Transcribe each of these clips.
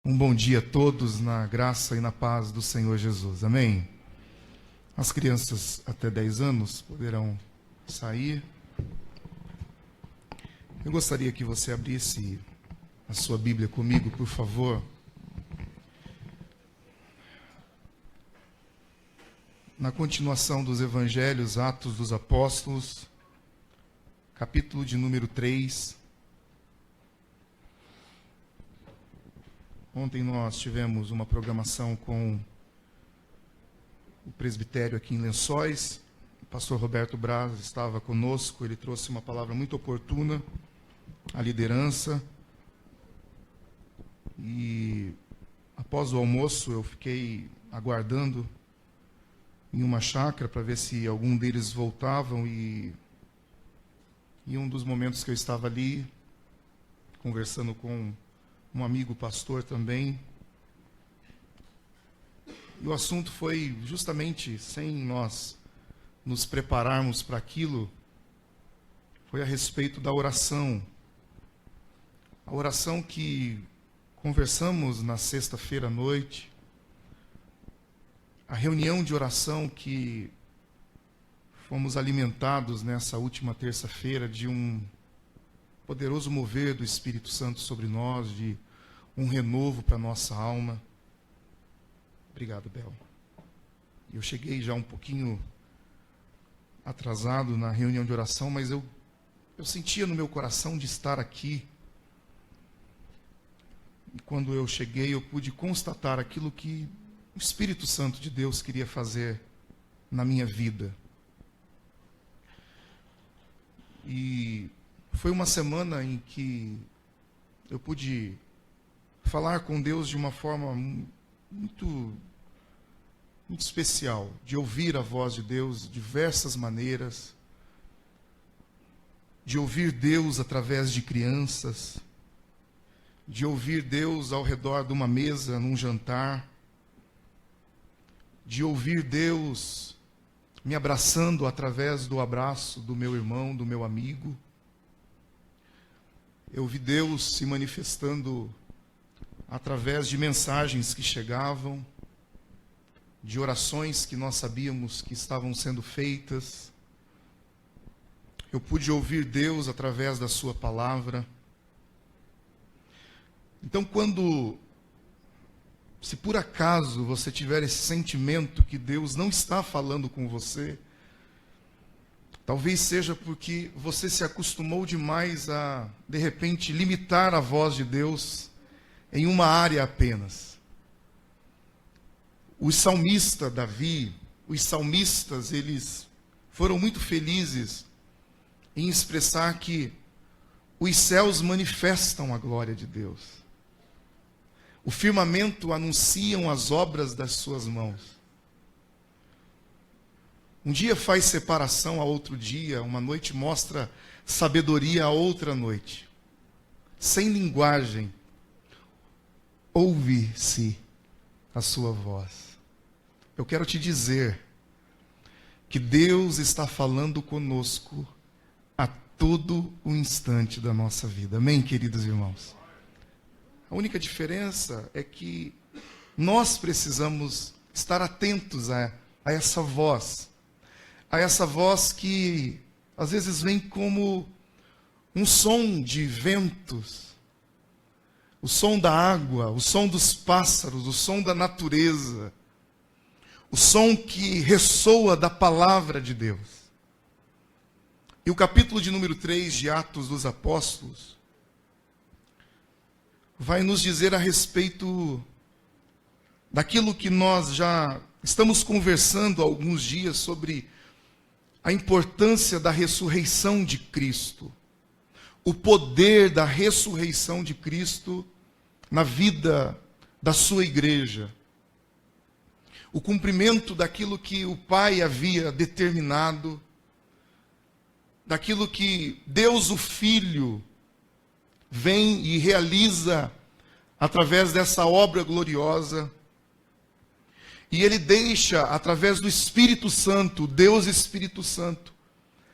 Um bom dia a todos na graça e na paz do Senhor Jesus. Amém? As crianças até 10 anos poderão sair. Eu gostaria que você abrisse a sua Bíblia comigo, por favor. Na continuação dos Evangelhos, Atos dos Apóstolos, capítulo de número 3. Ontem nós tivemos uma programação com o presbitério aqui em Lençóis. O pastor Roberto Braz estava conosco, ele trouxe uma palavra muito oportuna à liderança. E após o almoço eu fiquei aguardando em uma chácara para ver se algum deles voltavam, e em um dos momentos que eu estava ali, conversando com um amigo pastor também, e o assunto foi justamente, sem nós nos prepararmos para aquilo, foi a respeito da oração. A oração que conversamos na sexta-feira à noite, a reunião de oração que fomos alimentados nessa última terça-feira de um poderoso mover do Espírito Santo sobre nós, de um renovo para a nossa alma. Obrigado, Bel. Eu cheguei já um pouquinho atrasado na reunião de oração, mas eu sentia no meu coração de estar aqui. E quando eu cheguei, eu pude constatar aquilo que o Espírito Santo de Deus queria fazer na minha vida. E foi uma semana em que eu pude falar com Deus de uma forma muito especial, de ouvir a voz de Deus de diversas maneiras, de ouvir Deus através de crianças, de ouvir Deus ao redor de uma mesa, num jantar, de ouvir Deus me abraçando através do abraço do meu irmão, do meu amigo. Eu vi Deus se manifestando através de mensagens que chegavam, de orações que nós sabíamos que estavam sendo feitas. Eu pude ouvir Deus através da sua palavra. Então, se por acaso você tiver esse sentimento que Deus não está falando com você, talvez seja porque você se acostumou demais a, de repente, limitar a voz de Deus em uma área apenas. O salmista Davi, os salmistas, eles foram muito felizes em expressar que os céus manifestam a glória de Deus. O firmamento anunciam as obras das suas mãos. Um dia faz separação a outro dia, uma noite mostra sabedoria a outra noite. Sem linguagem, ouve-se a sua voz. Eu quero te dizer que Deus está falando conosco a todo o instante da nossa vida. Amém, queridos irmãos? A única diferença é que nós precisamos estar atentos a essa voz. A essa voz que às vezes vem como um som de ventos, o som da água, o som dos pássaros, o som da natureza, o som que ressoa da palavra de Deus. E o capítulo de número 3 de Atos dos Apóstolos vai nos dizer a respeito daquilo que nós já estamos conversando há alguns dias sobre a importância da ressurreição de Cristo, o poder da ressurreição de Cristo na vida da sua igreja, o cumprimento daquilo que o Pai havia determinado, daquilo que Deus o Filho vem e realiza através dessa obra gloriosa. E ele deixa, através do Espírito Santo, Deus Espírito Santo,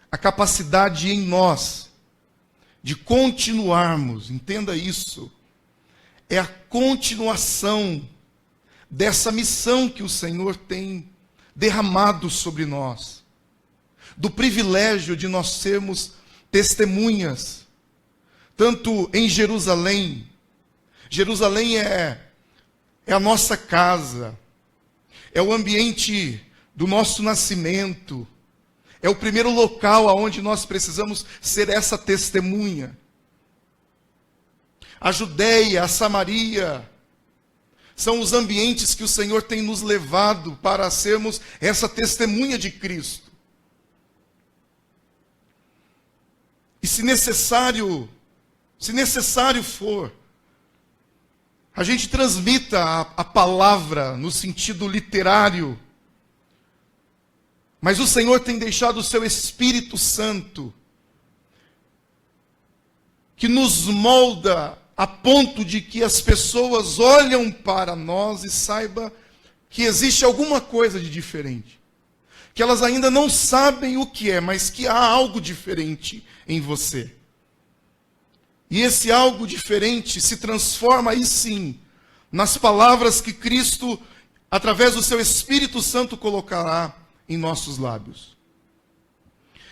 a capacidade em nós de continuarmos, entenda isso, é a continuação dessa missão que o Senhor tem derramado sobre nós, do privilégio de nós sermos testemunhas, tanto em Jerusalém. Jerusalém é a nossa casa, é o ambiente do nosso nascimento, é o primeiro local aonde nós precisamos ser essa testemunha. A Judéia, a Samaria, são os ambientes que o Senhor tem nos levado para sermos essa testemunha de Cristo. E se necessário for, a gente transmita a palavra no sentido literário, mas o Senhor tem deixado o seu Espírito Santo, que nos molda a ponto de que as pessoas olham para nós e saibam que existe alguma coisa de diferente. Que elas ainda não sabem o que é, mas que há algo diferente em você. E esse algo diferente se transforma aí sim nas palavras que Cristo, através do seu Espírito Santo, colocará em nossos lábios.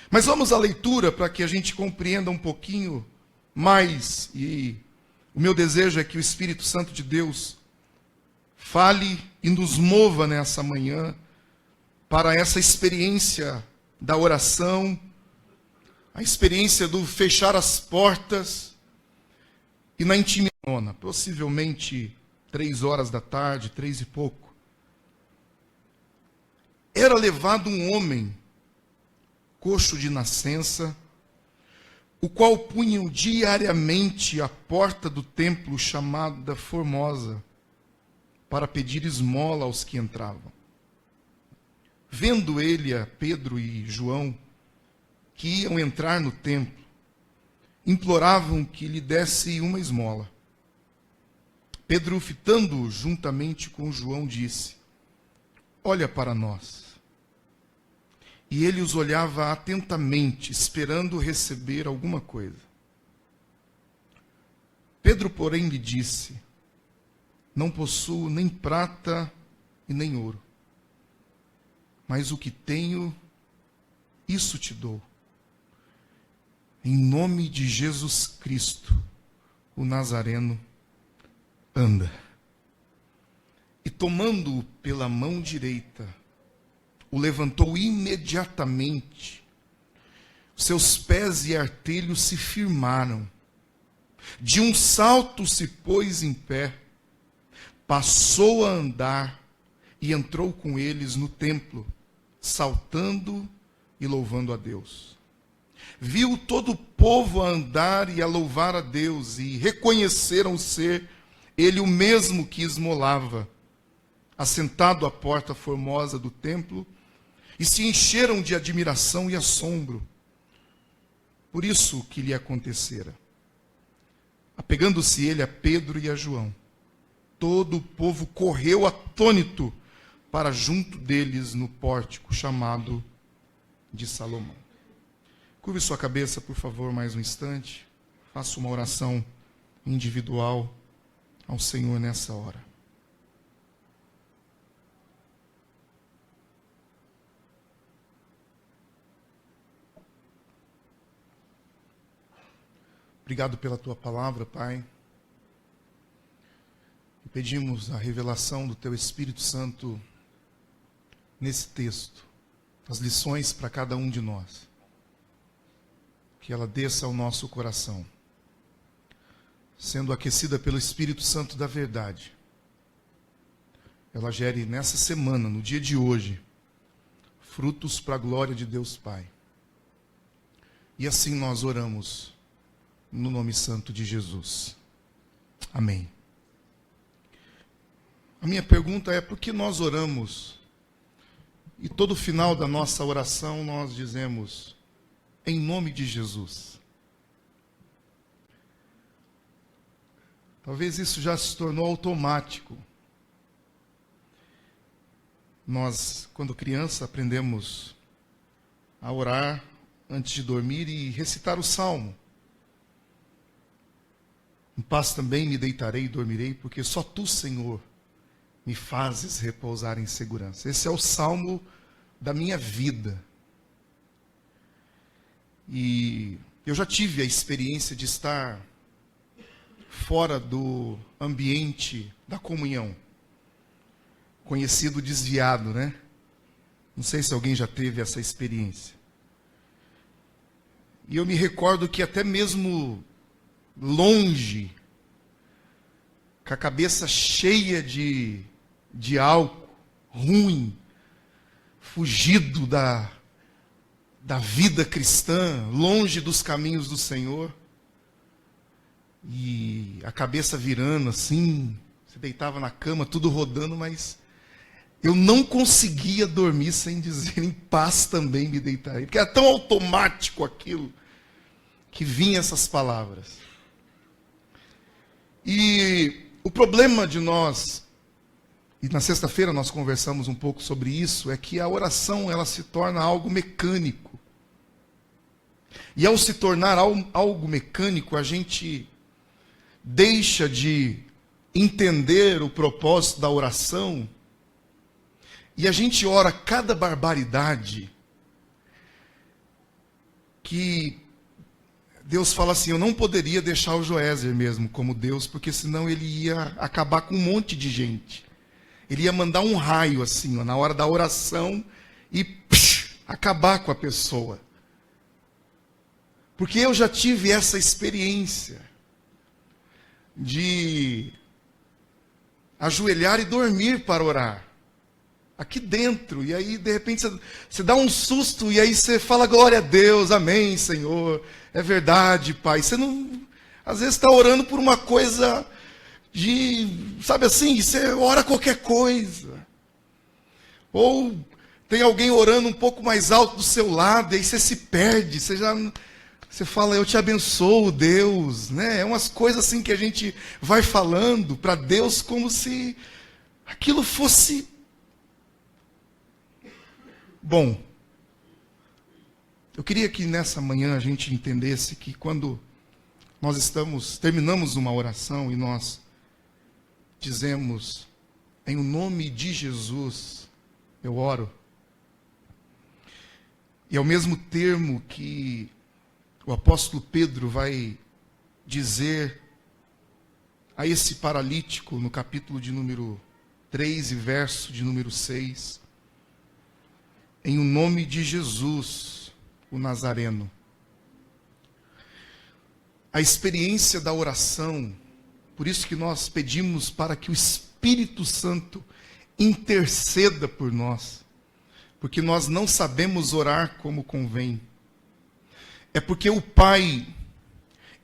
Mas vamos à leitura para que a gente compreenda um pouquinho mais. E o meu desejo é que o Espírito Santo de Deus fale e nos mova nessa manhã para essa experiência da oração, a experiência do fechar as portas e na intimidade, possivelmente 3 horas da tarde, 3 e pouco. Era levado um homem, coxo de nascença, o qual punham diariamente à porta do templo chamada Formosa, para pedir esmola aos que entravam. Vendo ele a Pedro e João, que iam entrar no templo, imploravam que lhe desse uma esmola. Pedro, fitando-o juntamente com João, disse: olha para nós. E ele os olhava atentamente, esperando receber alguma coisa. Pedro, porém, lhe disse: não possuo nem prata e nem ouro, mas o que tenho, isso te dou. Em nome de Jesus Cristo, o Nazareno, anda. E tomando-o pela mão direita, o levantou imediatamente. Seus pés e artelhos se firmaram. De um salto se pôs em pé, passou a andar e entrou com eles no templo, saltando e louvando a Deus. Viu todo o povo a andar e a louvar a Deus, e reconheceram ser ele o mesmo que esmolava, assentado à porta formosa do templo, e se encheram de admiração e assombro por isso que lhe acontecera. Apegando-se ele a Pedro e a João, todo o povo correu atônito para junto deles no pórtico chamado de Salomão. Curve sua cabeça, por favor, mais um instante. Faça uma oração individual ao Senhor nessa hora. Obrigado pela tua palavra, Pai. E pedimos a revelação do teu Espírito Santo nesse texto, as lições para cada um de nós. Que ela desça ao nosso coração, sendo aquecida pelo Espírito Santo da verdade. Ela gere nessa semana, no dia de hoje, frutos para a glória de Deus Pai. E assim nós oramos, no nome santo de Jesus. Amém. A minha pergunta é: por que nós oramos e todo final da nossa oração nós dizemos em nome de Jesus? Talvez isso já se tornou automático. Nós, quando criança, aprendemos a orar antes de dormir e recitar o Salmo. Em paz também me deitarei e dormirei, porque só tu, Senhor, me fazes repousar em segurança. Esse é o salmo da minha vida. E eu já tive a experiência de estar fora do ambiente da comunhão, conhecido desviado, né? Não sei se alguém já teve essa experiência. E eu me recordo que até mesmo longe, com a cabeça cheia de álcool ruim, fugido da vida cristã, longe dos caminhos do Senhor, e a cabeça virando assim, você deitava na cama, tudo rodando, mas eu não conseguia dormir sem dizer em paz também me deitarei, porque era tão automático aquilo, que vinha essas palavras. E o problema de nós, e na sexta-feira nós conversamos um pouco sobre isso, é que a oração ela se torna algo mecânico. E ao se tornar algo mecânico, a gente deixa de entender o propósito da oração, e a gente ora cada barbaridade que Deus fala assim, eu não poderia deixar o Joézer mesmo como Deus, porque senão ele ia acabar com um monte de gente. Ele ia mandar um raio assim, ó, na hora da oração e acabar com a pessoa. Porque eu já tive essa experiência de ajoelhar e dormir para orar. Aqui dentro, e aí de repente você dá um susto, e aí você fala glória a Deus, amém Senhor, é verdade Pai. Você não, às vezes está orando por uma coisa sabe assim, você ora qualquer coisa. Ou tem alguém orando um pouco mais alto do seu lado, e aí você se perde, você fala, eu te abençoo, Deus, né? É umas coisas assim que a gente vai falando para Deus como se aquilo fosse bom. Eu queria que nessa manhã a gente entendesse que quando nós terminamos uma oração e nós dizemos, em o nome de Jesus, eu oro. E é o mesmo termo que o apóstolo Pedro vai dizer a esse paralítico no capítulo de número 3 e verso de número 6. Em o nome de Jesus, o Nazareno. A experiência da oração, por isso que nós pedimos para que o Espírito Santo interceda por nós, porque nós não sabemos orar como convém. É porque o Pai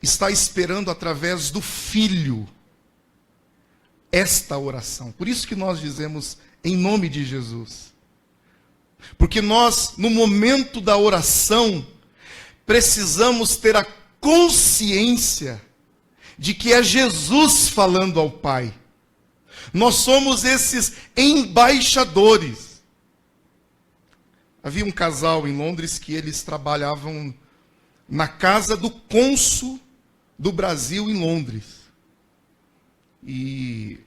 está esperando através do Filho esta oração. Por isso que nós dizemos em nome de Jesus. Porque nós, no momento da oração, precisamos ter a consciência de que é Jesus falando ao Pai. Nós somos esses embaixadores. Havia um casal em Londres que eles trabalhavam na casa do cônsul do Brasil em Londres. E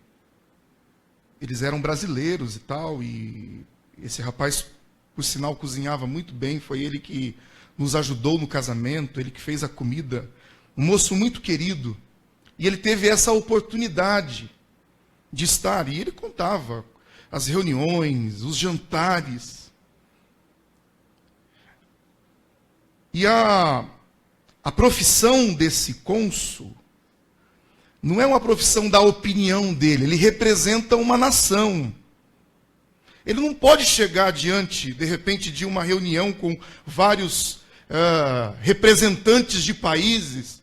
eles eram brasileiros e tal, e esse rapaz, por sinal, cozinhava muito bem, foi ele que nos ajudou no casamento, ele que fez a comida, um moço muito querido. E ele teve essa oportunidade de estar, e ele contava as reuniões, os jantares. E a profissão desse cônsul não é uma profissão da opinião dele, ele representa uma nação. Ele não pode chegar diante, de repente, de uma reunião com vários representantes de países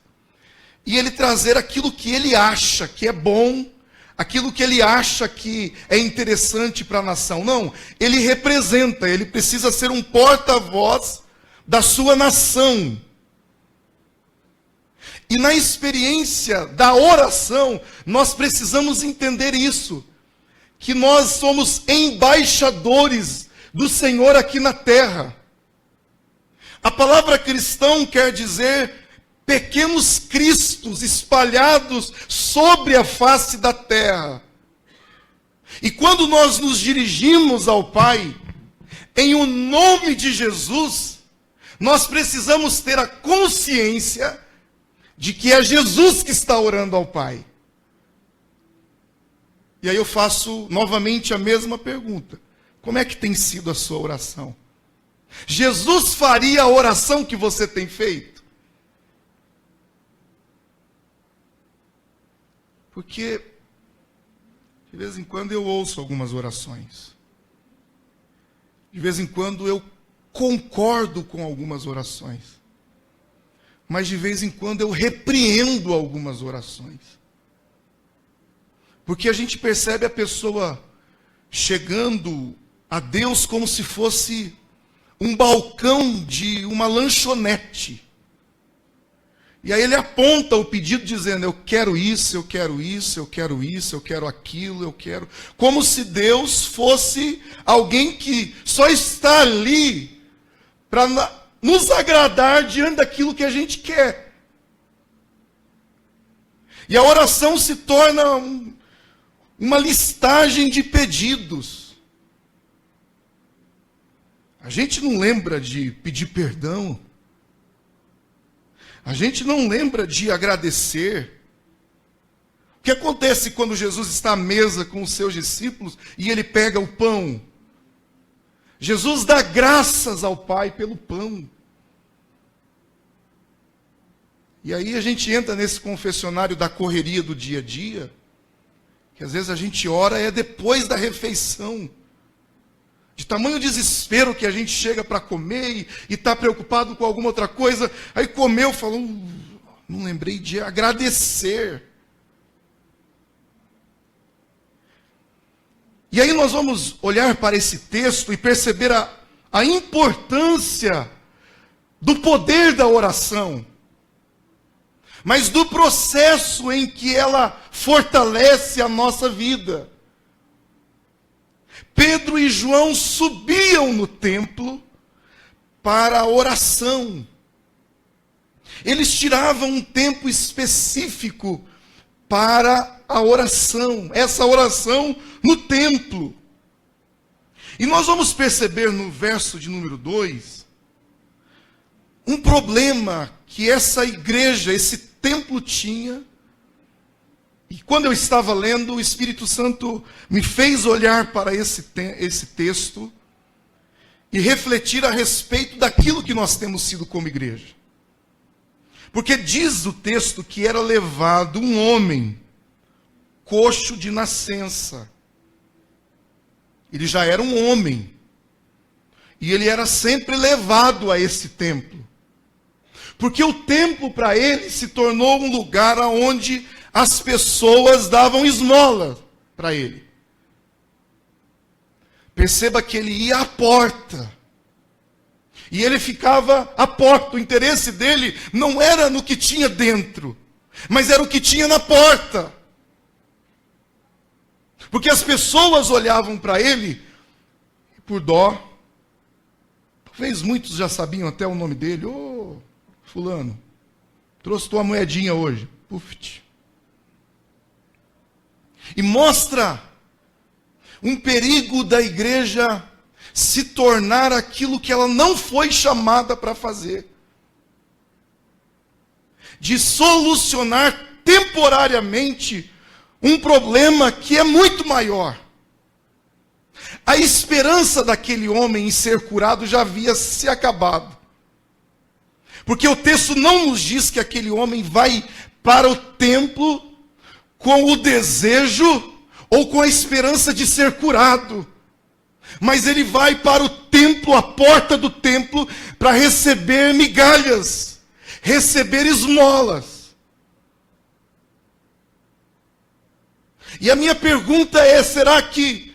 e ele trazer aquilo que ele acha que é bom, aquilo que ele acha que é interessante para a nação. Não, ele representa, ele precisa ser um porta-voz da sua nação. E na experiência da oração, nós precisamos entender isso. Que nós somos embaixadores do Senhor aqui na terra. A palavra cristão quer dizer pequenos cristos espalhados sobre a face da terra. E quando nós nos dirigimos ao Pai, em o nome de Jesus, nós precisamos ter a consciência de que é Jesus que está orando ao Pai. E aí eu faço novamente a mesma pergunta. Como é que tem sido a sua oração? Jesus faria a oração que você tem feito? Porque de vez em quando eu ouço algumas orações. De vez em quando eu concordo com algumas orações. Mas de vez em quando eu repreendo algumas orações. Porque a gente percebe a pessoa chegando a Deus como se fosse um balcão de uma lanchonete. E aí ele aponta o pedido dizendo, eu quero isso, eu quero isso, eu quero isso, eu quero aquilo, eu quero... Como se Deus fosse alguém que só está ali para nos agradar diante daquilo que a gente quer. E a oração se torna uma listagem de pedidos. A gente não lembra de pedir perdão. A gente não lembra de agradecer. O que acontece quando Jesus está à mesa com os seus discípulos e ele pega o pão? Jesus dá graças ao Pai pelo pão. E aí a gente entra nesse confessionário da correria do dia a dia, que às vezes a gente ora depois da refeição. De tamanho desespero que a gente chega para comer e está preocupado com alguma outra coisa. Aí comeu, falou, não lembrei de agradecer. E aí nós vamos olhar para esse texto e perceber a importância do poder da oração. Mas do processo em que ela fortalece a nossa vida. Pedro e João subiam no templo para a oração. Eles tiravam um tempo específico para a oração. Essa oração no templo. E nós vamos perceber no verso de número 2, um problema que essa igreja, esse templo tinha. E quando eu estava lendo, o Espírito Santo me fez olhar para esse texto e refletir a respeito daquilo que nós temos sido como igreja. Porque diz o texto que era levado um homem coxo de nascença. Ele já era um homem. E ele era sempre levado a esse templo. Porque o templo para ele se tornou um lugar onde as pessoas davam esmola para ele. Perceba que ele ia à porta. E ele ficava à porta. O interesse dele não era no que tinha dentro, mas era o que tinha na porta. Porque as pessoas olhavam para ele por dó. Talvez muitos já sabiam até o nome dele. Ô, fulano, trouxe tua moedinha hoje. Puf. E mostra um perigo da igreja se tornar aquilo que ela não foi chamada para fazer. De solucionar temporariamente um problema que é muito maior. A esperança daquele homem em ser curado já havia se acabado. Porque o texto não nos diz que aquele homem vai para o templo com o desejo ou com a esperança de ser curado. Mas ele vai para o templo, a porta do templo, para receber migalhas, receber esmolas. E a minha pergunta é, será que,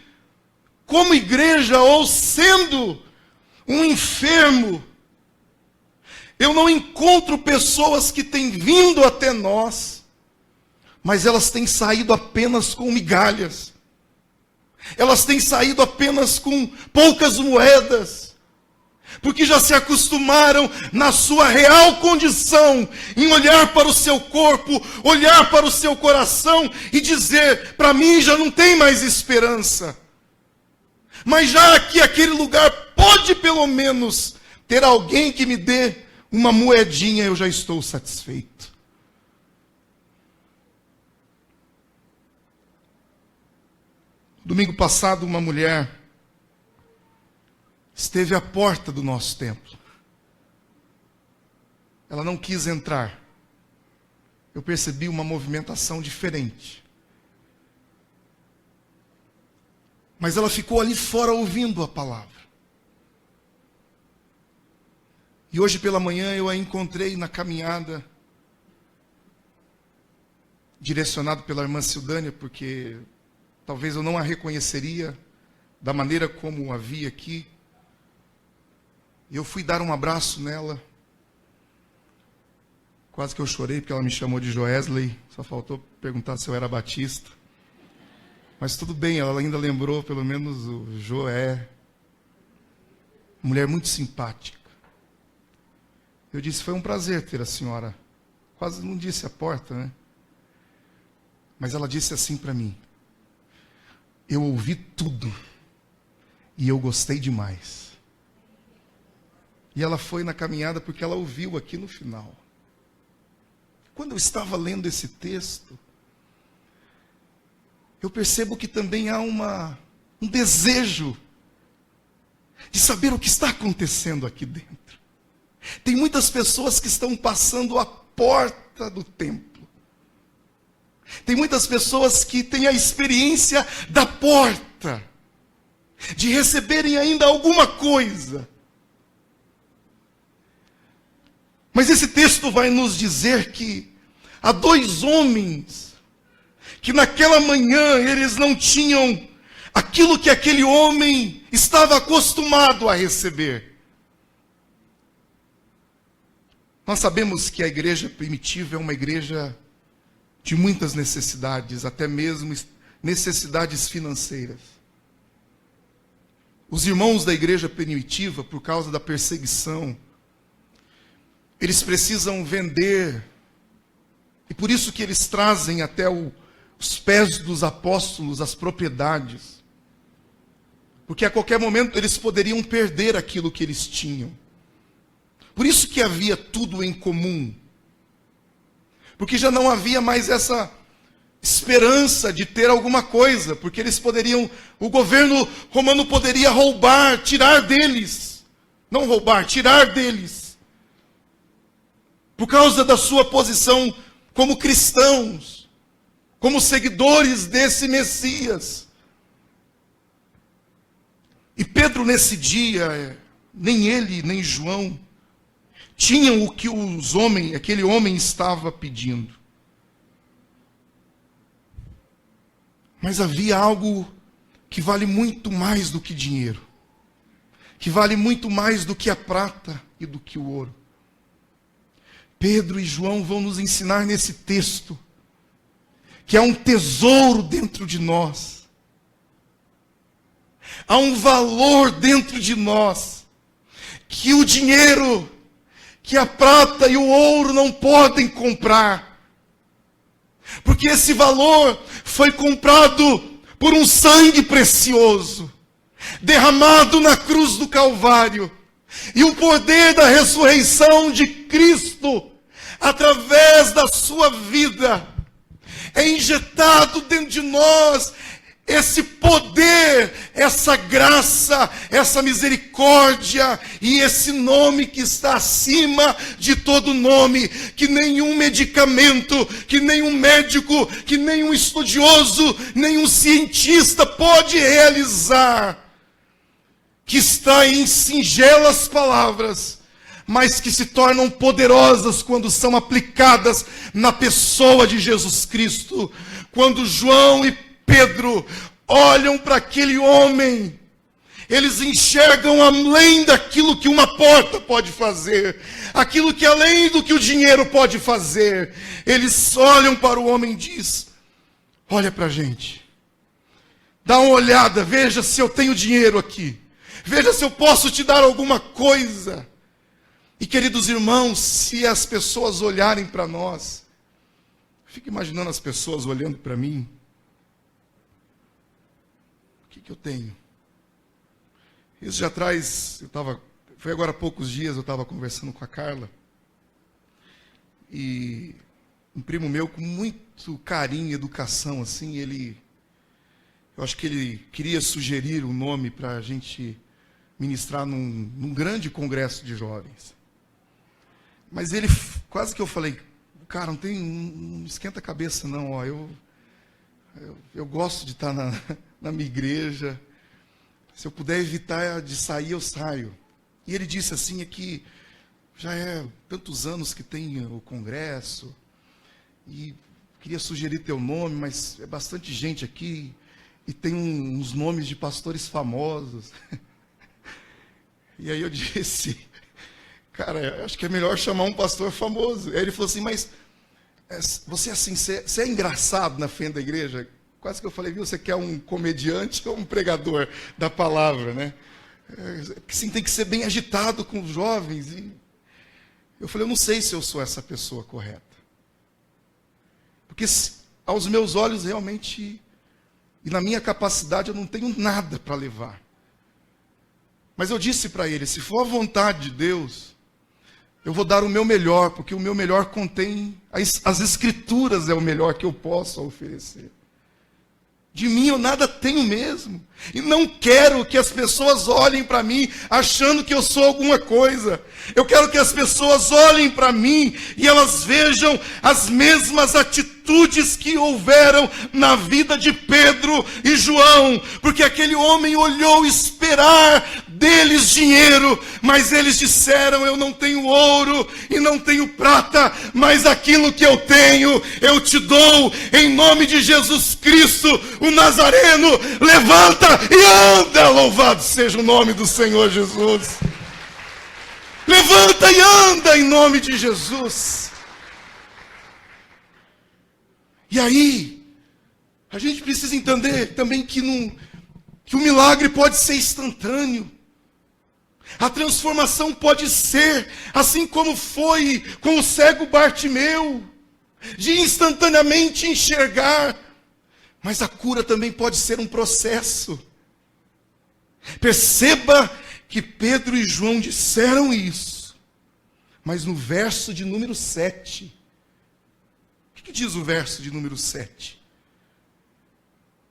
como igreja, ou sendo um enfermo, eu não encontro pessoas que têm vindo até nós, mas elas têm saído apenas com migalhas. Elas têm saído apenas com poucas moedas. porque já se acostumaram na sua real condição, em olhar para o seu corpo, olhar para o seu coração e dizer: para mim já não tem mais esperança. Mas já que aquele lugar pode pelo menos ter alguém que me dê uma moedinha, eu já estou satisfeito. Domingo passado, uma mulher esteve à porta do nosso templo. Ela não quis entrar. Eu percebi uma movimentação diferente. Mas ela ficou ali fora ouvindo a palavra. E hoje pela manhã eu a encontrei na caminhada, direcionado pela irmã Sildânia, porque talvez eu não a reconheceria da maneira como a vi aqui. E eu fui dar um abraço nela. Quase que eu chorei porque ela me chamou de Joesley. Só faltou perguntar se eu era batista. Mas tudo bem, ela ainda lembrou pelo menos o Joé. Mulher muito simpática. Eu disse: foi um prazer ter a senhora. Quase não disse a porta, né? Mas ela disse assim para mim: eu ouvi tudo e eu gostei demais. E ela foi na caminhada porque ela ouviu aqui no final. Quando eu estava lendo esse texto, eu percebo que também há um desejo de saber o que está acontecendo aqui dentro. Tem muitas pessoas que estão passando a porta do templo. Tem muitas pessoas que têm a experiência da porta, de receberem ainda alguma coisa. Mas esse texto vai nos dizer que há dois homens que naquela manhã eles não tinham aquilo que aquele homem estava acostumado a receber. Nós sabemos que a igreja primitiva é uma igreja de muitas necessidades, até mesmo necessidades financeiras. Os irmãos da igreja primitiva, por causa da perseguição, eles precisam vender, e por isso que eles trazem até os pés dos apóstolos as propriedades, porque a qualquer momento eles poderiam perder aquilo que eles tinham. Por isso que havia tudo em comum, porque já não havia mais essa esperança de ter alguma coisa, porque eles poderiam, o governo romano poderia roubar, tirar deles, não roubar, tirar deles, por causa da sua posição como cristãos, como seguidores desse Messias. E Pedro nesse dia, nem ele, nem João, tinham o que aquele homem estava pedindo. Mas havia algo que vale muito mais do que dinheiro, que vale muito mais do que a prata e do que o ouro. Pedro e João vão nos ensinar nesse texto que há um tesouro dentro de nós. Há um valor dentro de nós que o dinheiro, que a prata e o ouro não podem comprar. Porque esse valor foi comprado por um sangue precioso, derramado na cruz do Calvário. E o poder da ressurreição de Cristo, através da sua vida, é injetado dentro de nós esse poder, essa graça, essa misericórdia e esse nome que está acima de todo nome, que nenhum medicamento, que nenhum médico, que nenhum estudioso, nenhum cientista pode realizar, que está em singelas palavras, mas que se tornam poderosas quando são aplicadas na pessoa de Jesus Cristo. Quando João e Pedro olham para aquele homem, eles enxergam além daquilo que uma porta pode fazer, aquilo que além do que o dinheiro pode fazer. Eles olham para o homem e dizem: olha para a gente, dá uma olhada, veja se eu tenho dinheiro aqui, Veja se eu posso te dar alguma coisa. E queridos irmãos, se as pessoas olharem para nós, fico imaginando as pessoas olhando para mim. O que eu tenho? Isso já traz, foi agora há poucos dias, eu estava conversando com a Carla. E um primo meu, com muito carinho e educação, assim, eu acho que ele queria sugerir um nome para a gente ministrar num grande congresso de jovens. Mas ele, quase que eu falei, cara, não esquenta a cabeça não, ó, eu gosto de estar na minha igreja, se eu puder evitar de sair, eu saio. E ele disse assim, é que já é tantos anos que tem o congresso, e queria sugerir teu nome, mas é bastante gente aqui, e tem uns nomes de pastores famosos. E aí eu disse, cara, acho que é melhor chamar um pastor famoso. Aí ele falou assim, mas você assim, você é engraçado na frente da igreja? Quase que eu falei, viu, você quer um comediante ou um pregador da palavra, né? Sim, tem que ser bem agitado com os jovens. E eu falei, eu não sei se eu sou essa pessoa correta. Porque aos meus olhos, realmente, e na minha capacidade, eu não tenho nada para levar. Mas eu disse para ele, se for a vontade de Deus, eu vou dar o meu melhor, porque o meu melhor contém, as escrituras é o melhor que eu posso oferecer. De mim eu nada tenho mesmo. E não quero que as pessoas olhem para mim achando que eu sou alguma coisa. Eu quero que as pessoas olhem para mim e elas vejam as mesmas atitudes que houveram na vida de Pedro e João. Porque aquele homem olhou esperar deles dinheiro, mas eles disseram, eu não tenho ouro e não tenho prata, mas aquilo que eu tenho, eu te dou, em nome de Jesus Cristo, o Nazareno, levanta e anda, louvado seja o nome do Senhor Jesus. Levanta e anda em nome de Jesus. E aí, a gente precisa entender também que o milagre pode ser instantâneo. A transformação pode ser, assim como foi com o cego Bartimeu, de instantaneamente enxergar. Mas a cura também pode ser um processo. Perceba que Pedro e João disseram isso. Mas no verso de número 7, o que diz o verso de número 7?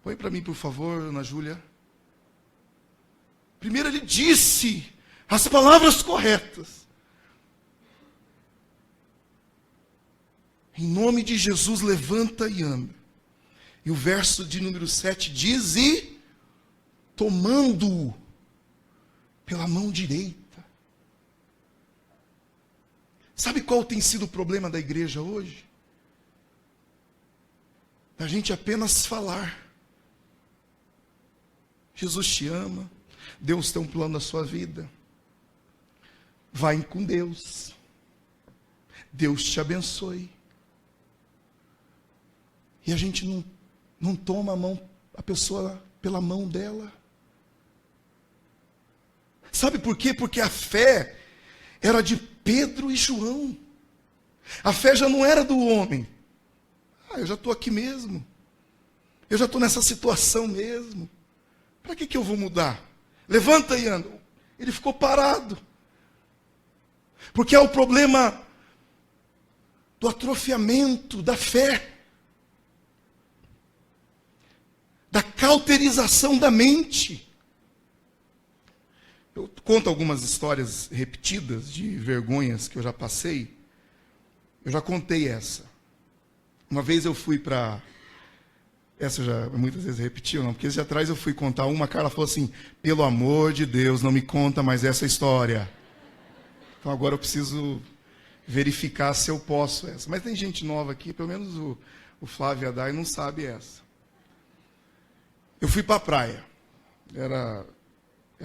Põe para mim, por favor, Ana Júlia. Primeiro ele disse as palavras corretas. Em nome de Jesus, levanta e anda. E o verso de número 7 diz, e tomando-o pela mão direita. Sabe qual tem sido o problema da igreja hoje? Da gente apenas falar. Jesus te ama. Deus tem um plano na sua vida. Vai com Deus. Deus te abençoe. E a gente não toma a pessoa pela mão dela. Sabe por quê? Porque a fé era de Pedro e João. A fé já não era do homem. Eu já estou aqui mesmo. Eu já estou nessa situação mesmo. Para que eu vou mudar? Levanta e anda. Ele ficou parado. Porque é o problema do atrofiamento da fé. Da cauterização da mente. Eu conto algumas histórias repetidas de vergonhas que eu já passei. Eu já contei essa. Uma vez eu fui para... Essa já muitas vezes repetiu, não? Porque esse atrás eu fui contar uma, a Carla falou assim, pelo amor de Deus, não me conta mais essa história. Então agora eu preciso verificar se eu posso essa. Mas tem gente nova aqui, pelo menos o Flávio Adai não sabe essa. Eu fui para a praia. Era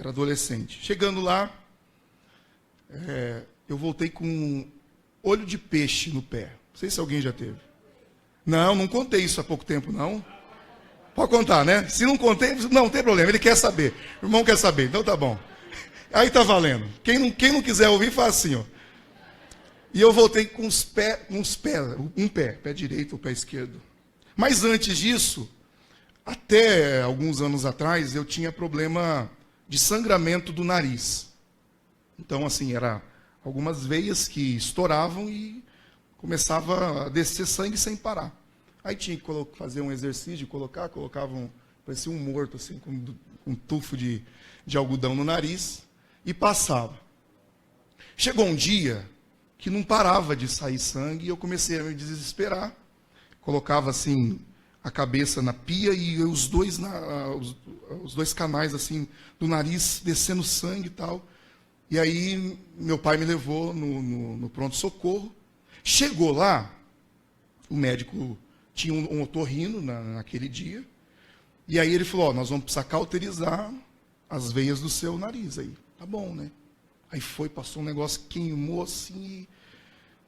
adolescente. Chegando lá, eu voltei com um olho de peixe no pé. Não sei se alguém já teve. Não contei isso há pouco tempo, não. Pode contar, né? Se não contei, não tem problema, ele quer saber. O irmão quer saber, então tá bom. Aí tá valendo. Quem não quiser ouvir, faz assim, ó. E eu voltei com um pé direito, o pé esquerdo. Mas antes disso, até alguns anos atrás, eu tinha problema de sangramento do nariz. Então, assim, era algumas veias que estouravam e começava a descer sangue sem parar. Aí tinha que fazer um exercício, colocavam, parecia um morto, assim, com um tufo de algodão no nariz, e passava. Chegou um dia que não parava de sair sangue, e eu comecei a me desesperar. Colocava, assim, a cabeça na pia e os dois canais, assim, do nariz descendo sangue e tal. E aí, meu pai me levou no pronto-socorro. Chegou lá, o médico tinha um otorrino naquele dia, e aí ele falou, nós vamos precisar cauterizar as veias do seu nariz. Aí, tá bom, né? Aí passou um negócio, queimou assim,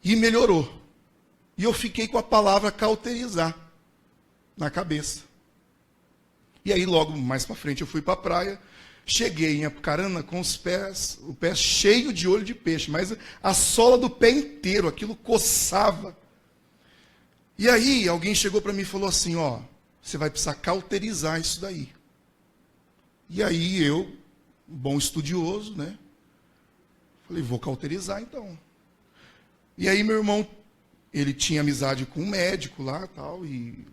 e melhorou. E eu fiquei com a palavra cauterizar na cabeça. E aí, logo mais para frente, eu fui para a praia, cheguei em Apucarana com o pé cheio de olho de peixe, mas a sola do pé inteiro, aquilo coçava. E aí, alguém chegou para mim e falou assim, ó, você vai precisar cauterizar isso daí. E aí eu, bom estudioso, né? Falei, vou cauterizar então. E aí meu irmão, ele tinha amizade com um médico lá, tal, e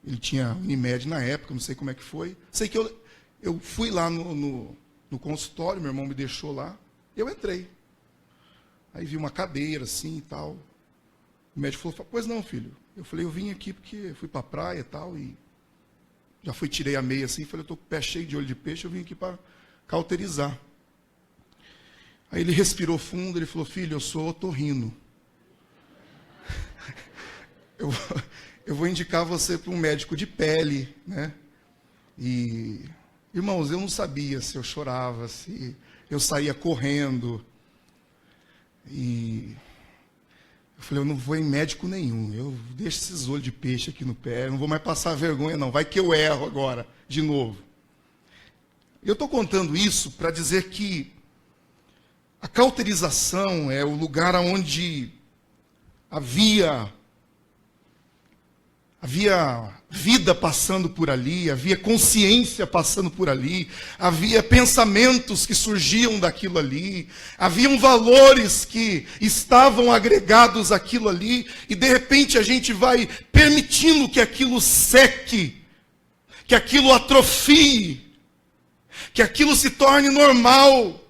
ele tinha Unimed na época, não sei como é que foi. Sei que eu fui lá no consultório, meu irmão me deixou lá, eu entrei. Aí vi uma cadeira assim e tal. O médico falou, pois não, filho. Eu falei, eu vim aqui porque fui para a praia e tal, e já tirei a meia assim, falei, eu estou com o pé cheio de olho de peixe, eu vim aqui para cauterizar. Aí ele respirou fundo, ele falou, filho, eu sou otorrino. Eu vou indicar você para um médico de pele, né? E, irmãos, eu não sabia se eu chorava, se eu saía correndo. E eu falei, eu não vou em médico nenhum, eu deixo esses olhos de peixe aqui no pé, eu não vou mais passar vergonha não, vai que eu erro agora, de novo. Eu estou contando isso para dizer que a cauterização é o lugar onde havia vida passando por ali, havia consciência passando por ali, havia pensamentos que surgiam daquilo ali, haviam valores que estavam agregados àquilo ali, e de repente a gente vai permitindo que aquilo seque, que aquilo atrofie, que aquilo se torne normal,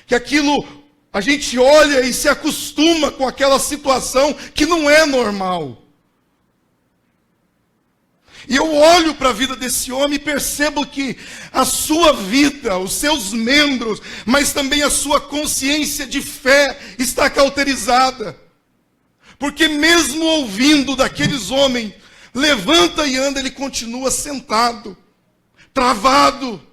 que aquilo a gente olha e se acostuma com aquela situação que não é normal. E eu olho para a vida desse homem e percebo que a sua vida, os seus membros, mas também a sua consciência de fé está cauterizada. Porque mesmo ouvindo daqueles homens, levanta e anda, ele continua sentado, travado,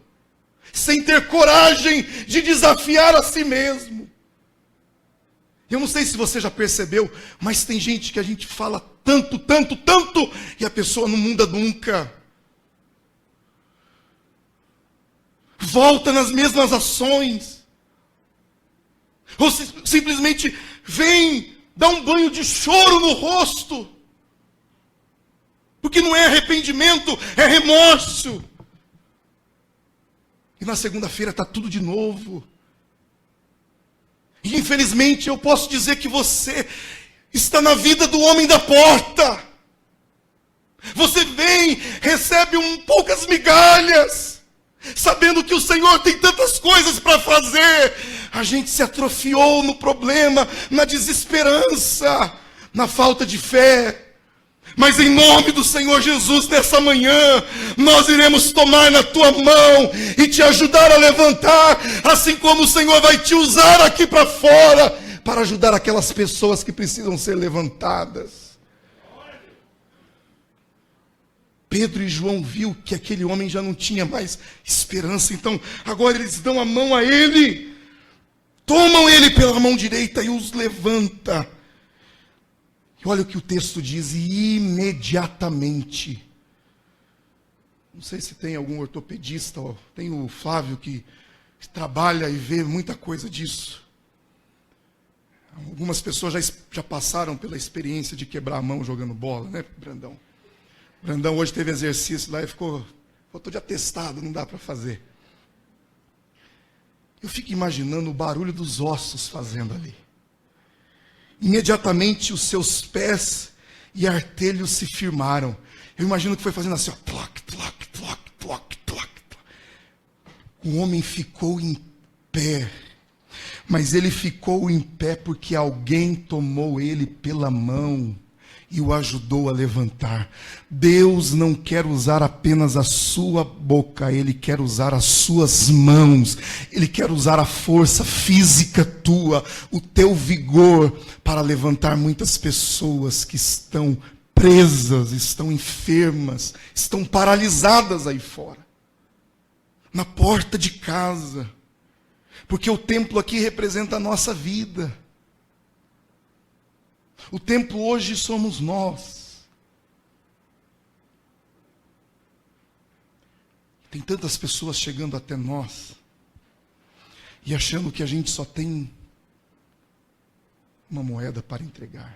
sem ter coragem de desafiar a si mesmo. Eu não sei se você já percebeu, mas tem gente que a gente fala tanto, e a pessoa não muda nunca. Volta nas mesmas ações. Ou simplesmente vem dar um banho de choro no rosto. Porque não é arrependimento, é remorso. E na segunda-feira está tudo de novo. E infelizmente eu posso dizer que você está na vida do homem da porta. Você vem, recebe poucas migalhas, sabendo que o Senhor tem tantas coisas para fazer. A gente se atrofiou no problema, na desesperança, na falta de fé. Mas em nome do Senhor Jesus, nessa manhã, nós iremos tomar na tua mão e te ajudar a levantar, assim como o Senhor vai te usar aqui para fora, para ajudar aquelas pessoas que precisam ser levantadas. Pedro e João viu que aquele homem já não tinha mais esperança, então agora eles dão a mão a ele, tomam ele pela mão direita e os levanta. Olha o que o texto diz, e imediatamente. Não sei se tem algum ortopedista, tem o Flávio que que trabalha e vê muita coisa disso. Algumas pessoas já passaram pela experiência de quebrar a mão jogando bola, né, Brandão? Brandão hoje teve exercício lá e ficou de atestado, não dá para fazer. Eu fico imaginando o barulho dos ossos fazendo ali. Imediatamente os seus pés e artelhos se firmaram. Eu imagino que foi fazendo assim, ó, tloc, tloc, tloc, tloc, tloc. O homem ficou em pé. Mas ele ficou em pé porque alguém tomou ele pela mão e o ajudou a levantar. Deus não quer usar apenas a sua boca, Ele quer usar as suas mãos. Ele quer usar a força física tua, o teu vigor, para levantar muitas pessoas que estão presas, estão enfermas, estão paralisadas aí fora. Na porta de casa. Porque o templo aqui representa a nossa vida. O templo hoje somos nós. Tem tantas pessoas chegando até nós e achando que a gente só tem uma moeda para entregar.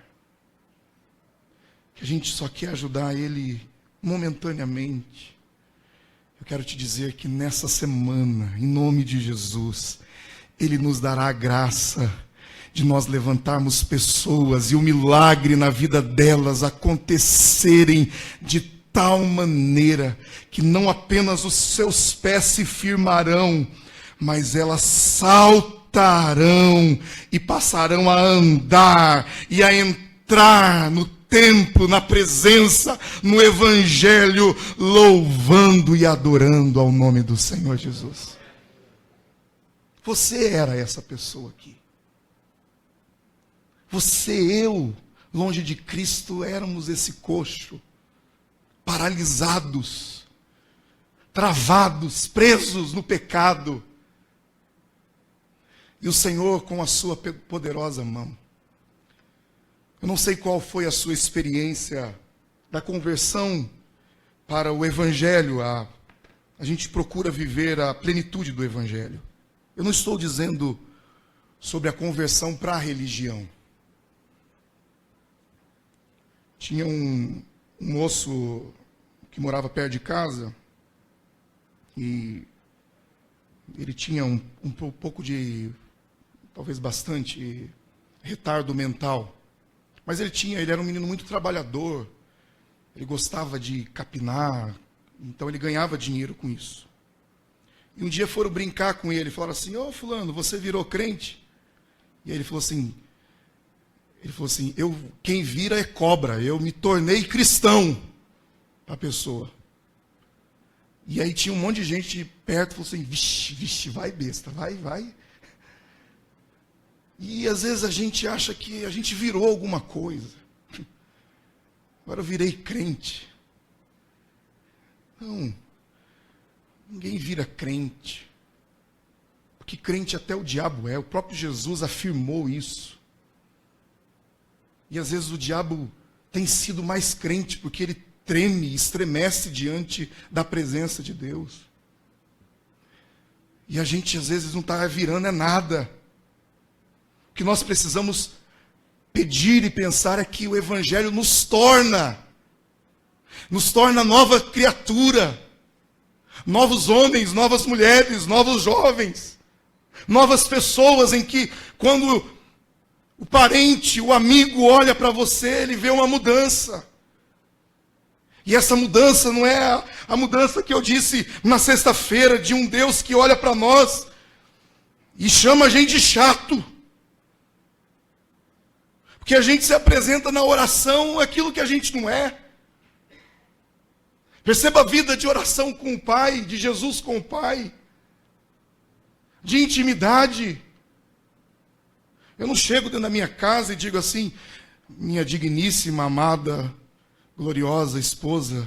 Que a gente só quer ajudar ele momentaneamente. Eu quero te dizer que nessa semana, em nome de Jesus, Ele nos dará a graça de nós levantarmos pessoas e o milagre na vida delas acontecerem de tal maneira que não apenas os seus pés se firmarão, mas elas saltarão e passarão a andar e a entrar no templo, na presença, no Evangelho, louvando e adorando ao nome do Senhor Jesus. Você era essa pessoa aqui. Você, eu, longe de Cristo, éramos esse coxo, paralisados, travados, presos no pecado. E o Senhor, com a sua poderosa mão. Eu não sei qual foi a sua experiência da conversão para o Evangelho. A gente procura viver a plenitude do Evangelho. Eu não estou dizendo sobre a conversão para a religião. Tinha um moço que morava perto de casa e ele tinha um pouco de, talvez bastante, retardo mental. Mas ele era um menino muito trabalhador, ele gostava de capinar, então ele ganhava dinheiro com isso. E um dia foram brincar com ele, falaram assim, ô fulano, você virou crente? E aí ele falou assim, quem vira é cobra, eu me tornei cristão para a pessoa. E aí tinha um monte de gente perto, falou assim, vixe, vai besta, vai. E às vezes a gente acha que a gente virou alguma coisa. Agora eu virei crente. Não. Ninguém vira crente. Porque crente até o diabo é. O próprio Jesus afirmou isso. E às vezes o diabo tem sido mais crente porque ele treme, estremece diante da presença de Deus. E a gente às vezes não está virando é nada. O que nós precisamos pedir e pensar é que o Evangelho nos torna nova criatura. Novos homens, novas mulheres, novos jovens, novas pessoas em que quando o parente, o amigo olha para você, ele vê uma mudança. E essa mudança não é a mudança que eu disse na sexta-feira, de um Deus que olha para nós e chama a gente de chato. Porque a gente se apresenta na oração aquilo que a gente não é. Perceba a vida de oração com o Pai, de Jesus com o Pai, de intimidade. Eu não chego dentro da minha casa e digo assim, minha digníssima, amada, gloriosa esposa.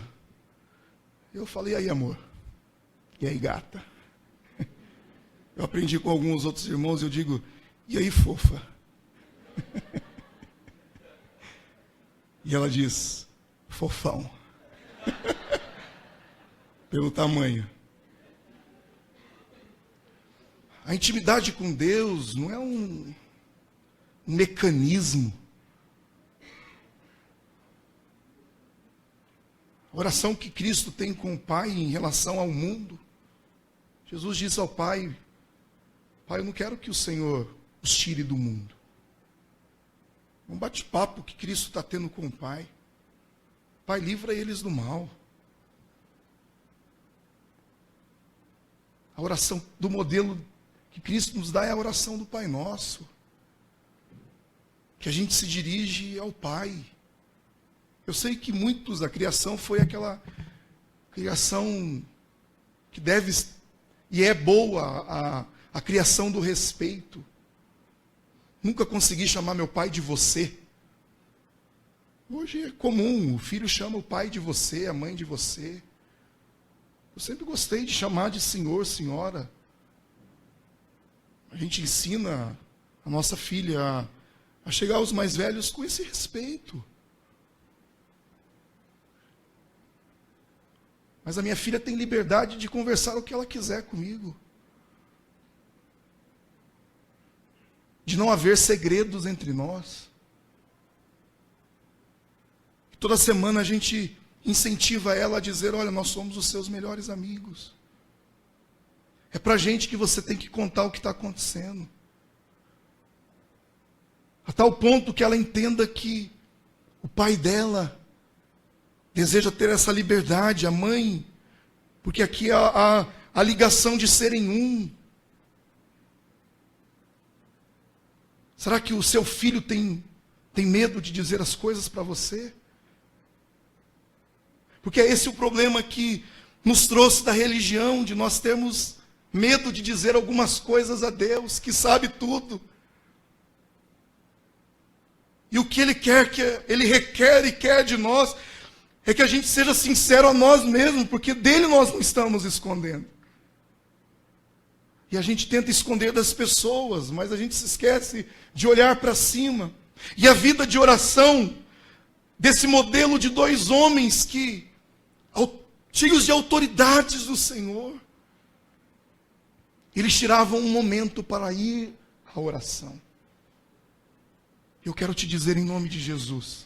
Eu falei, aí amor, e aí gata? Eu aprendi com alguns outros irmãos, eu digo, e aí fofa? E ela diz, fofão. Pelo tamanho. A intimidade com Deus não é um mecanismo. A oração que Cristo tem com o Pai em relação ao mundo. Jesus disse ao Pai: Pai, eu não quero que o Senhor os tire do mundo. Um bate-papo que Cristo está tendo com o Pai. Pai, livra eles do mal. A oração do modelo que Cristo nos dá é a oração do Pai Nosso. Que a gente se dirige ao Pai. Eu sei que muitos, a criação foi aquela criação que deve e é boa, a criação do respeito. Nunca consegui chamar meu pai de você. Hoje é comum, o filho chama o pai de você, a mãe de você. Eu sempre gostei de chamar de senhor, senhora. A gente ensina a nossa filha a chegar aos mais velhos com esse respeito. Mas a minha filha tem liberdade de conversar o que ela quiser comigo. De não haver segredos entre nós. Toda semana a gente incentiva ela a dizer: olha, nós somos os seus melhores amigos. É pra gente que você tem que contar o que está acontecendo. A tal ponto que ela entenda que o pai dela deseja ter essa liberdade, a mãe, porque aqui há a ligação de serem um. Será que o seu filho tem medo de dizer as coisas para você? Porque é esse o problema que nos trouxe da religião, de nós termos medo de dizer algumas coisas a Deus, que sabe tudo. E o que Ele quer, que Ele requer e quer de nós, é que a gente seja sincero a nós mesmos, porque dele nós não estamos escondendo. E a gente tenta esconder das pessoas, mas a gente se esquece de olhar para cima. E a vida de oração, desse modelo de dois homens que, cheios de autoridades do Senhor, eles tiravam um momento para ir à oração. Eu quero te dizer em nome de Jesus,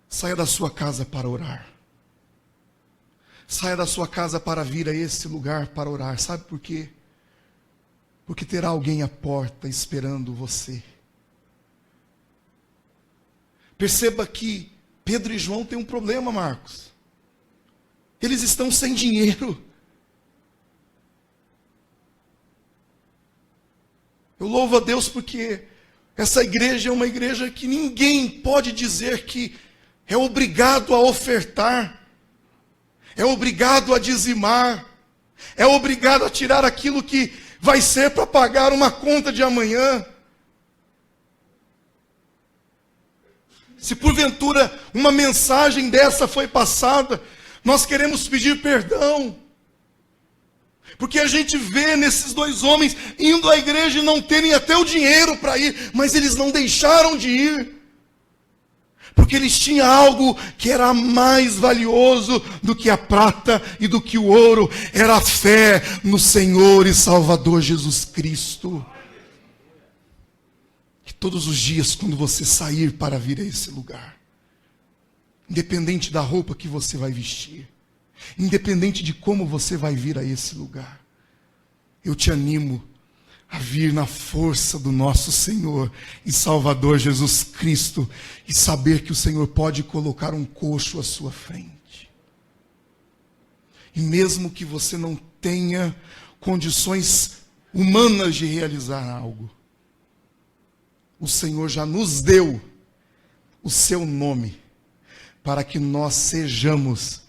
saia da sua casa para orar. Saia da sua casa para vir a esse lugar para orar. Sabe por quê? Porque terá alguém à porta esperando você. Perceba que Pedro e João têm um problema, Marcos. Eles estão sem dinheiro. Eu louvo a Deus porque essa igreja é uma igreja que ninguém pode dizer que é obrigado a ofertar. É obrigado a dizimar, é obrigado a tirar aquilo que vai ser para pagar uma conta de amanhã. Se porventura uma mensagem dessa foi passada, nós queremos pedir perdão. Porque a gente vê nesses dois homens indo à igreja e não terem até o dinheiro para ir, mas eles não deixaram de ir. Porque eles tinham algo que era mais valioso do que a prata e do que o ouro. Era a fé no Senhor e Salvador Jesus Cristo. Que todos os dias, quando você sair para vir a esse lugar, independente da roupa que você vai vestir, independente de como você vai vir a esse lugar, eu te animo a vir na força do nosso Senhor e Salvador Jesus Cristo e saber que o Senhor pode colocar um coxo à sua frente. E mesmo que você não tenha condições humanas de realizar algo, o Senhor já nos deu o seu nome para que nós sejamos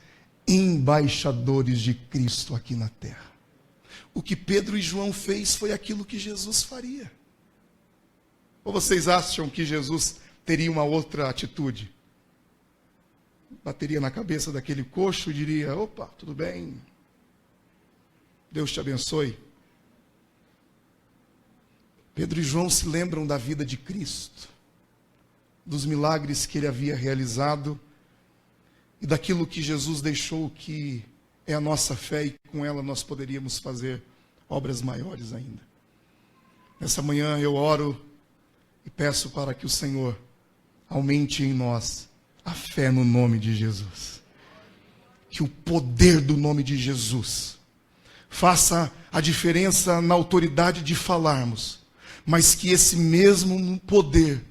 embaixadores de Cristo aqui na terra. O que Pedro e João fez foi aquilo que Jesus faria. Ou vocês acham que Jesus teria uma outra atitude? Bateria na cabeça daquele coxo e diria: opa, tudo bem, Deus te abençoe. Pedro e João se lembram da vida de Cristo, dos milagres que ele havia realizado e daquilo que Jesus deixou que é a nossa fé e com ela nós poderíamos fazer obras maiores ainda. Nessa manhã eu oro e peço para que o Senhor aumente em nós a fé no nome de Jesus. Que o poder do nome de Jesus faça a diferença na autoridade de falarmos, mas que esse mesmo poder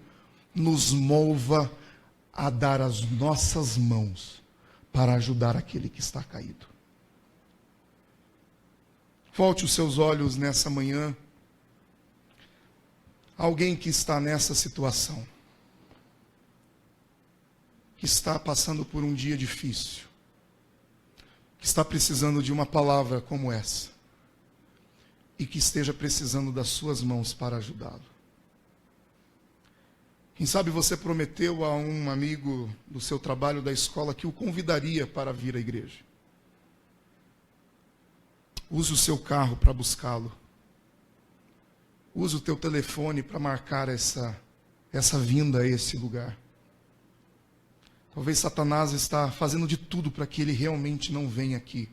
nos mova a dar as nossas mãos para ajudar aquele que está caído. Volte os seus olhos nessa manhã. Alguém que está nessa situação, que está passando por um dia difícil, que está precisando de uma palavra como essa, e que esteja precisando das suas mãos para ajudá-lo. Quem sabe você prometeu a um amigo do seu trabalho, da escola, que o convidaria para vir à igreja. Use o seu carro para buscá-lo. Use o teu telefone para marcar essa vinda a esse lugar. Talvez Satanás está fazendo de tudo para que ele realmente não venha aqui.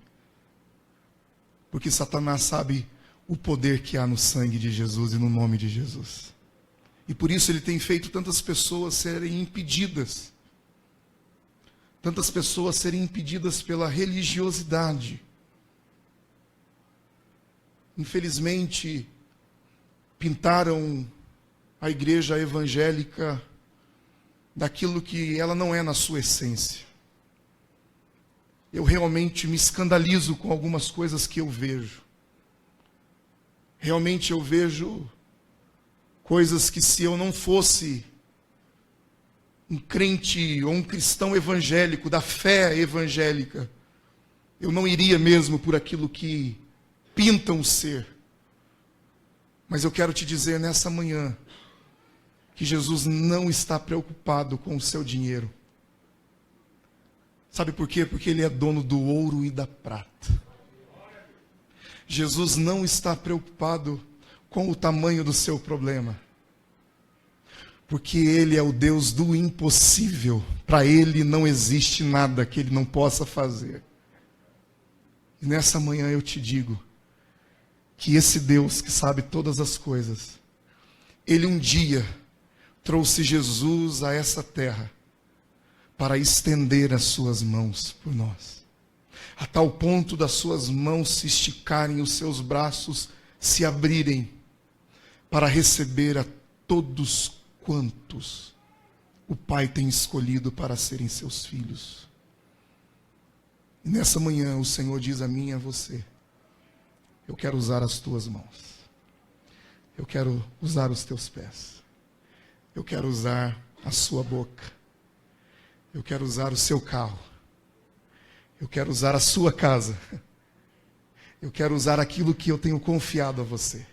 Porque Satanás sabe o poder que há no sangue de Jesus e no nome de Jesus. E por isso ele tem feito tantas pessoas serem impedidas. Tantas pessoas serem impedidas pela religiosidade. Infelizmente, pintaram a igreja evangélica daquilo que ela não é na sua essência. Eu realmente me escandalizo com algumas coisas que eu vejo. Realmente eu vejo coisas que, se eu não fosse um crente ou um cristão evangélico, da fé evangélica, eu não iria mesmo por aquilo que pintam ser. Mas eu quero te dizer nessa manhã que Jesus não está preocupado com o seu dinheiro. Sabe por quê? Porque Ele é dono do ouro e da prata. Jesus não está preocupado com o tamanho do seu problema. Porque Ele é o Deus do impossível. Para Ele não existe nada que Ele não possa fazer. E nessa manhã eu te digo que esse Deus que sabe todas as coisas, Ele um dia trouxe Jesus a essa terra para estender as suas mãos por nós. A tal ponto das suas mãos se esticarem, os seus braços se abrirem para receber a todos quantos o Pai tem escolhido para serem seus filhos. E nessa manhã o Senhor diz a mim e a você: eu quero usar as tuas mãos. Eu quero usar os teus pés. Eu quero usar a sua boca. Eu quero usar o seu carro. Eu quero usar a sua casa. Eu quero usar aquilo que eu tenho confiado a você.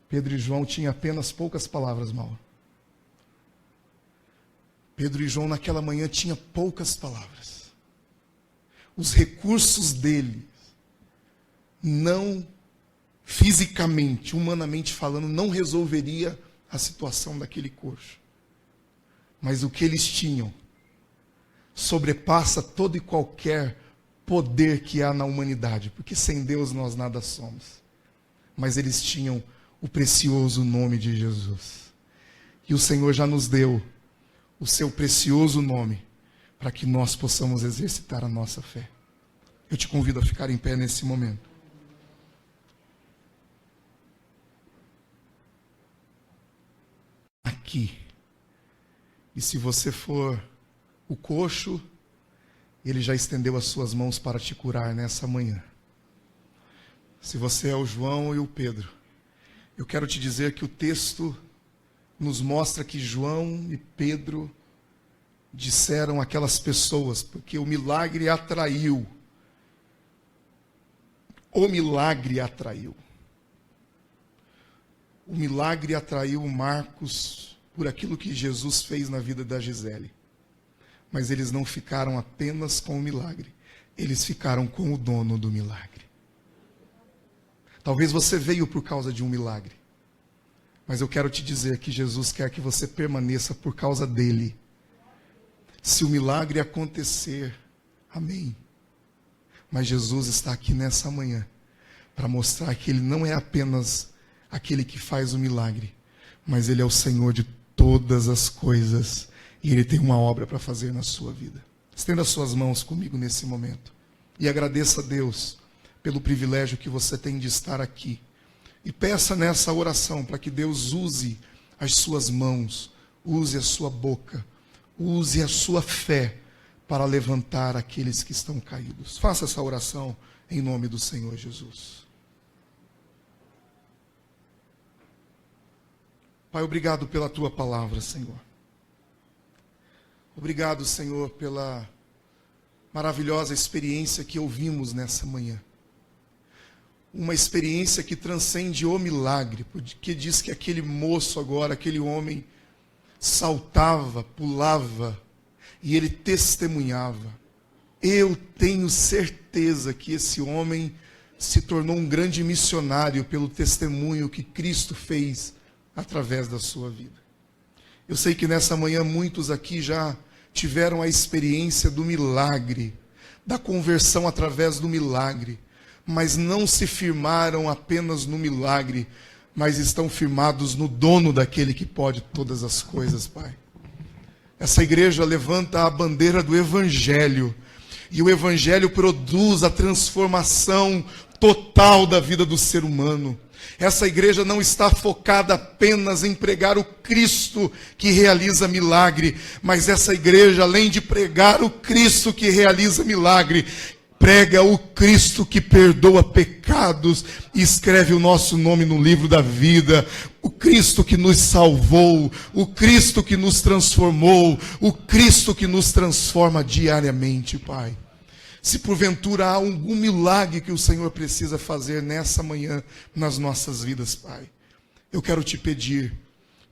Pedro e João tinham apenas poucas palavras, Mauro. Pedro e João naquela manhã tinham poucas palavras. Os recursos deles não, fisicamente, humanamente falando, não resolveria a situação daquele coxo. Mas o que eles tinham sobrepassa todo e qualquer poder que há na humanidade, porque sem Deus nós nada somos. Mas eles tinham o precioso nome de Jesus. E o Senhor já nos deu o seu precioso nome para que nós possamos exercitar a nossa fé. Eu te convido a ficar em pé nesse momento. Aqui. E se você for o coxo, Ele já estendeu as suas mãos para te curar nessa manhã. Se você é o João e o Pedro, eu quero te dizer que o texto nos mostra que João e Pedro disseram àquelas pessoas, porque o milagre atraiu. O milagre atraiu. O milagre atraiu Marcos por aquilo que Jesus fez na vida da Gisele. Mas eles não ficaram apenas com o milagre. Eles ficaram com o dono do milagre. Talvez você veio por causa de um milagre. Mas eu quero te dizer que Jesus quer que você permaneça por causa dele. Se o milagre acontecer, amém. Mas Jesus está aqui nessa manhã para mostrar que Ele não é apenas aquele que faz o milagre, mas Ele é o Senhor de todas as coisas e Ele tem uma obra para fazer na sua vida. Estenda suas mãos comigo nesse momento e agradeça a Deus pelo privilégio que você tem de estar aqui. E peça nessa oração para que Deus use as suas mãos, use a sua boca, use a sua fé para levantar aqueles que estão caídos. Faça essa oração em nome do Senhor Jesus. Pai, obrigado pela Tua palavra, Senhor. Obrigado, Senhor, pela maravilhosa experiência que ouvimos nessa manhã. Uma experiência que transcende o milagre, porque diz que aquele moço agora, aquele homem, saltava, pulava, e ele testemunhava. Eu tenho certeza que esse homem se tornou um grande missionário pelo testemunho que Cristo fez através da sua vida. Eu sei que nessa manhã muitos aqui já tiveram a experiência do milagre, da conversão através do milagre, mas não se firmaram apenas no milagre, mas estão firmados no dono daquele que pode todas as coisas, Pai. Essa igreja levanta a bandeira do Evangelho, e o Evangelho produz a transformação total da vida do ser humano. Essa igreja não está focada apenas em pregar o Cristo que realiza milagre, mas essa igreja, além de pregar o Cristo que realiza milagre, prega o Cristo que perdoa pecados e escreve o nosso nome no livro da vida. O Cristo que nos salvou, o Cristo que nos transformou, o Cristo que nos transforma diariamente, Pai. Se porventura há algum milagre que o Senhor precisa fazer nessa manhã nas nossas vidas, Pai, eu quero te pedir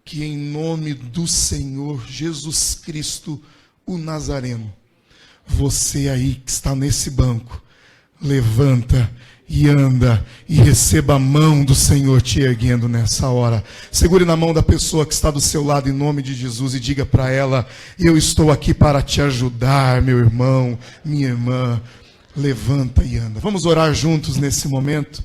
que em nome do Senhor Jesus Cristo, o Nazareno, você aí que está nesse banco, levanta e anda e receba a mão do Senhor te erguendo nessa hora. Segure na mão da pessoa que está do seu lado em nome de Jesus e diga para ela: eu estou aqui para te ajudar, meu irmão, minha irmã. Levanta e anda. Vamos orar juntos nesse momento.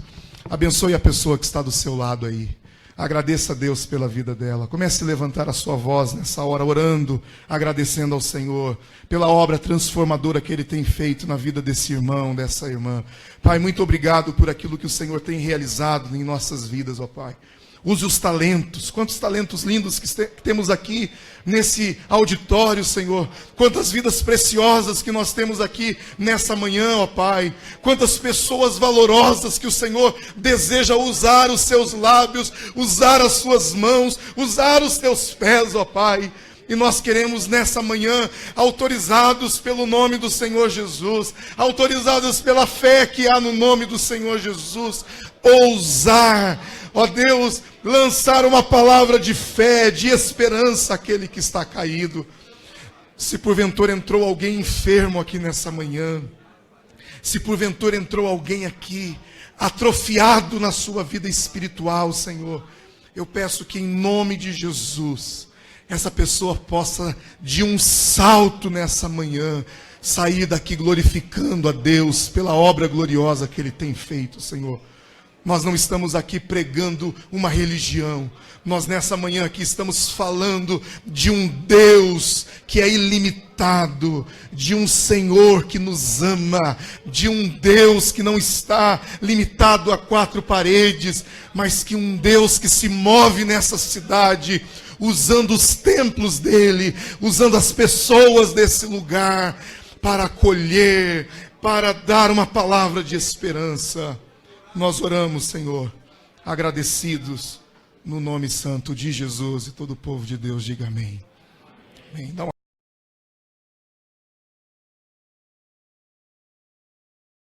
Abençoe a pessoa que está do seu lado aí. Agradeça a Deus pela vida dela. Comece a levantar a sua voz nessa hora, orando, agradecendo ao Senhor pela obra transformadora que Ele tem feito na vida desse irmão, dessa irmã. Pai, muito obrigado por aquilo que o Senhor tem realizado em nossas vidas, ó Pai. Use os talentos. Quantos talentos lindos que temos aqui nesse auditório, Senhor. Quantas vidas preciosas que nós temos aqui nessa manhã, ó Pai. Quantas pessoas valorosas que o Senhor deseja usar os seus lábios, usar as suas mãos, usar os teus pés, ó Pai. E nós queremos nessa manhã, autorizados pelo nome do Senhor Jesus, autorizados pela fé que há no nome do Senhor Jesus, ousar, ó Deus, lançar uma palavra de fé, de esperança àquele que está caído. Se porventura entrou alguém enfermo aqui nessa manhã, se porventura entrou alguém aqui atrofiado na sua vida espiritual, Senhor, eu peço que em nome de Jesus, essa pessoa possa, de um salto nessa manhã, sair daqui glorificando a Deus pela obra gloriosa que Ele tem feito, Senhor. Nós não estamos aqui pregando uma religião. Nós nessa manhã aqui estamos falando de um Deus que é ilimitado, de um Senhor que nos ama, de um Deus que não está limitado a quatro paredes, mas que um Deus que se move nessa cidade, usando os templos dele, usando as pessoas desse lugar, para acolher, para dar uma palavra de esperança. Nós oramos, Senhor, agradecidos no nome santo de Jesus, e todo o povo de Deus diga amém. Amém.